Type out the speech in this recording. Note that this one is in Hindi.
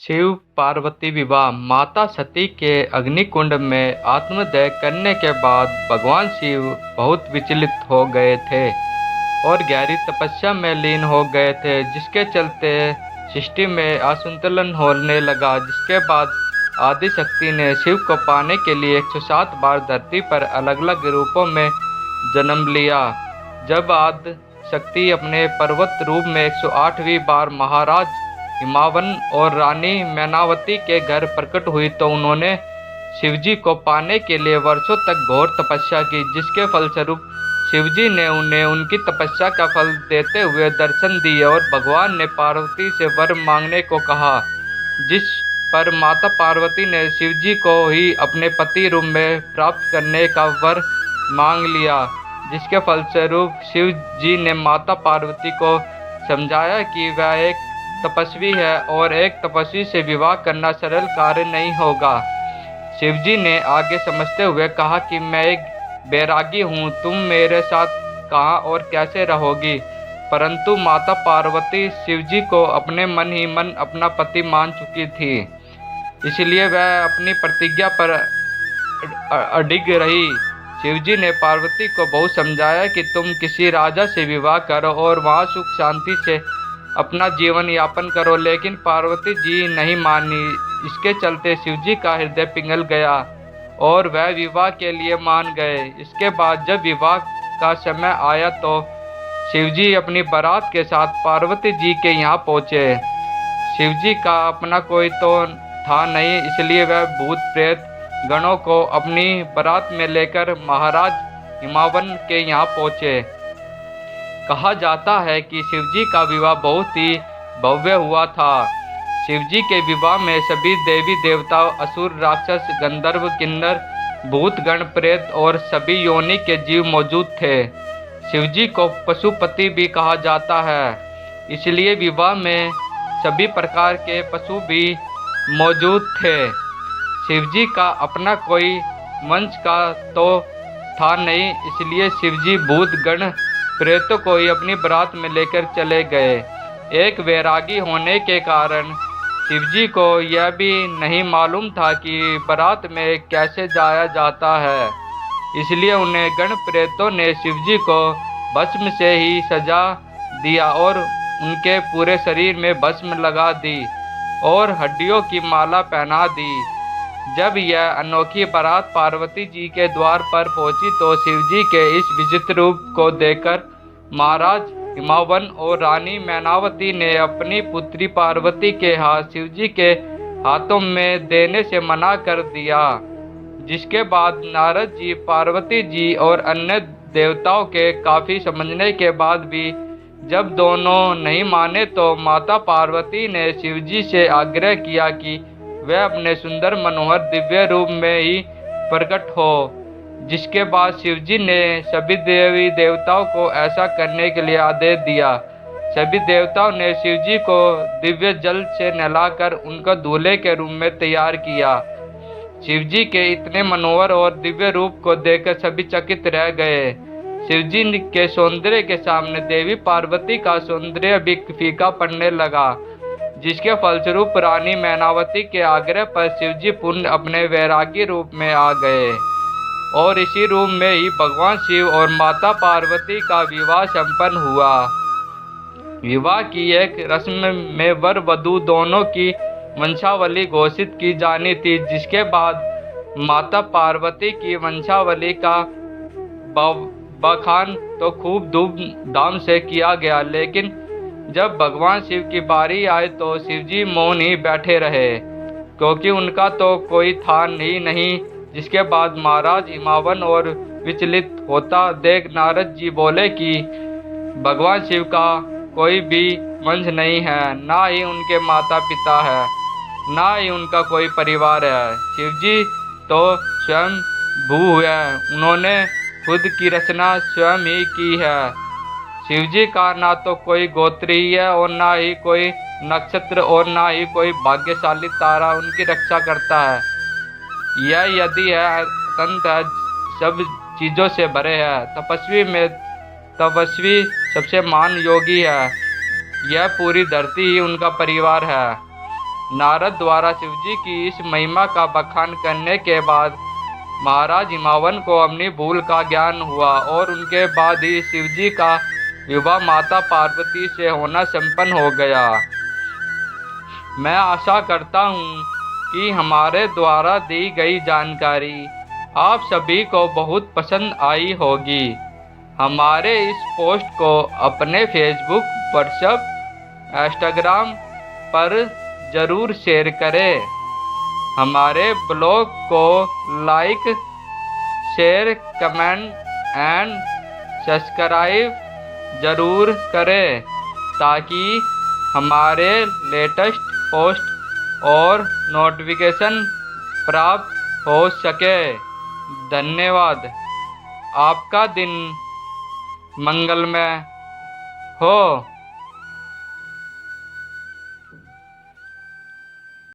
शिव पार्वती विवाह। माता सती के अग्निकुंड में आत्मदाह करने के बाद भगवान शिव बहुत विचलित हो गए थे और गहरी तपस्या में लीन हो गए थे, जिसके चलते सृष्टि में असंतुलन होने लगा। जिसके बाद आदि शक्ति ने शिव को पाने के लिए 107 बार धरती पर अलग अलग रूपों में जन्म लिया। जब आदि शक्ति अपने पर्वत रूप में 108वीं बार महाराज हिमावन और रानी मैनावती के घर प्रकट हुई तो उन्होंने शिवजी को पाने के लिए वर्षों तक घोर तपस्या की, जिसके फलस्वरूप शिवजी ने उन्हें उनकी तपस्या का फल देते हुए दर्शन दिए और भगवान ने पार्वती से वर मांगने को कहा, जिस पर माता पार्वती ने शिवजी को ही अपने पति रूप में प्राप्त करने का वर मांग लिया। जिसके फलस्वरूप शिव जी ने माता पार्वती को समझाया कि वह एक तपस्वी है और एक तपस्वी से विवाह करना सरल कार्य नहीं होगा। शिवजी ने आगे समझते हुए कहा कि मैं एक बैरागी हूँ, तुम मेरे साथ कहाँ और कैसे रहोगी। परंतु माता पार्वती शिवजी को अपने मन ही मन अपना पति मान चुकी थी, इसलिए वह अपनी प्रतिज्ञा पर अडिग रही। शिवजी ने पार्वती को बहुत समझाया कि तुम किसी राजा से विवाह करो और वहाँ सुख शांति से अपना जीवन यापन करो, लेकिन पार्वती जी नहीं मानी। इसके चलते शिवजी का हृदय पिघल गया और वह विवाह के लिए मान गए। इसके बाद जब विवाह का समय आया तो शिवजी अपनी बारात के साथ पार्वती जी के यहाँ पहुँचे। शिवजी का अपना कोई तो था नहीं, इसलिए वह भूत प्रेत गणों को अपनी बारात में लेकर महाराज हिमावन के यहाँ पहुँचे। कहा जाता है कि शिवजी का विवाह बहुत ही भव्य हुआ था। शिवजी के विवाह में सभी देवी देवता, असुर, राक्षस, गंधर्व, किन्नर, भूत गण, प्रेत और सभी योनि के जीव मौजूद थे। शिवजी को पशुपति भी कहा जाता है, इसलिए विवाह में सभी प्रकार के पशु भी मौजूद थे। शिवजी का अपना कोई मंच का तो था नहीं, इसलिए शिवजी भूत गण प्रेतों को ही अपनी बारात में लेकर चले गए। एक वैरागी होने के कारण शिवजी को यह भी नहीं मालूम था कि बारात में कैसे जाया जाता है, इसलिए उन्हें गण प्रेतों ने शिवजी को भस्म से ही सजा दिया और उनके पूरे शरीर में भस्म लगा दी और हड्डियों की माला पहना दी। जब यह अनोखी बारात पार्वती जी के द्वार पर पहुंची तो शिवजी के इस विचित्र रूप को देखकर महाराज हिमावन और रानी मैनावती ने अपनी पुत्री पार्वती के हाथ शिवजी के हाथों में देने से मना कर दिया। जिसके बाद नारद जी, पार्वती जी और अन्य देवताओं के काफी समझने के बाद भी जब दोनों नहीं माने तो माता पार्वती ने शिवजी से आग्रह किया कि वह अपने सुंदर मनोहर दिव्य रूप में ही प्रकट हो। जिसके बाद शिवजी ने सभी देवी देवताओं को ऐसा करने के लिए आदेश दिया। सभी देवताओं ने शिवजी को दिव्य जल से नहलाकर उनका दूल्हे के रूप में तैयार किया। शिवजी के इतने मनोहर और दिव्य रूप को देखकर सभी चकित रह गए। शिवजी के सौंदर्य के सामने देवी पार्वती का सौंदर्य भी फीका पड़ने लगा। जिसके फलस्वरूप रानी मैनावती के आग्रह पर शिवजी पुनः अपने वैरागी रूप में आ गए और इसी रूप में ही भगवान शिव और माता पार्वती का विवाह संपन्न हुआ। विवाह की एक रस्म में वर वधू दोनों की वंशावली घोषित की जानी थी। जिसके बाद माता पार्वती की वंशावली का बखान तो खूब धूमधाम से किया गया, लेकिन जब भगवान शिव की बारी आई तो शिवजी मौन ही बैठे रहे, क्योंकि उनका तो कोई था ही नहीं। जिसके बाद महाराज हिमावन और विचलित होता देख नारद जी बोले कि भगवान शिव का कोई भी वंश नहीं है, ना ही उनके माता पिता है, ना ही उनका कोई परिवार है। शिवजी तो स्वयं भू है, उन्होंने खुद की रचना स्वयं ही की है। शिवजी का ना तो कोई गोत्र ही है और ना ही कोई नक्षत्र और ना ही कोई भाग्यशाली तारा उनकी रक्षा करता है। यह यदि है अत्यंत है, सब चीज़ों से भरे है, तपस्वी में तपस्वी सबसे महान योगी है। यह पूरी धरती ही उनका परिवार है। नारद द्वारा शिवजी की इस महिमा का बखान करने के बाद महाराज हिमावन को अपनी भूल का ज्ञान हुआ और उनके बाद ही शिवजी का विवाह माता पार्वती से होना संपन्न हो गया। मैं आशा करता हूँ कि हमारे द्वारा दी गई जानकारी आप सभी को बहुत पसंद आई होगी। हमारे इस पोस्ट को अपने फेसबुक, व्हाट्सएप, इंस्टाग्राम पर ज़रूर शेयर करें। हमारे ब्लॉग को like, share, comment and subscribe ज़रूर करें ताकि हमारे लेटेस्ट पोस्ट और नोटिफिकेशन प्राप्त हो सके। धन्यवाद। आपका दिन मंगलमय हो।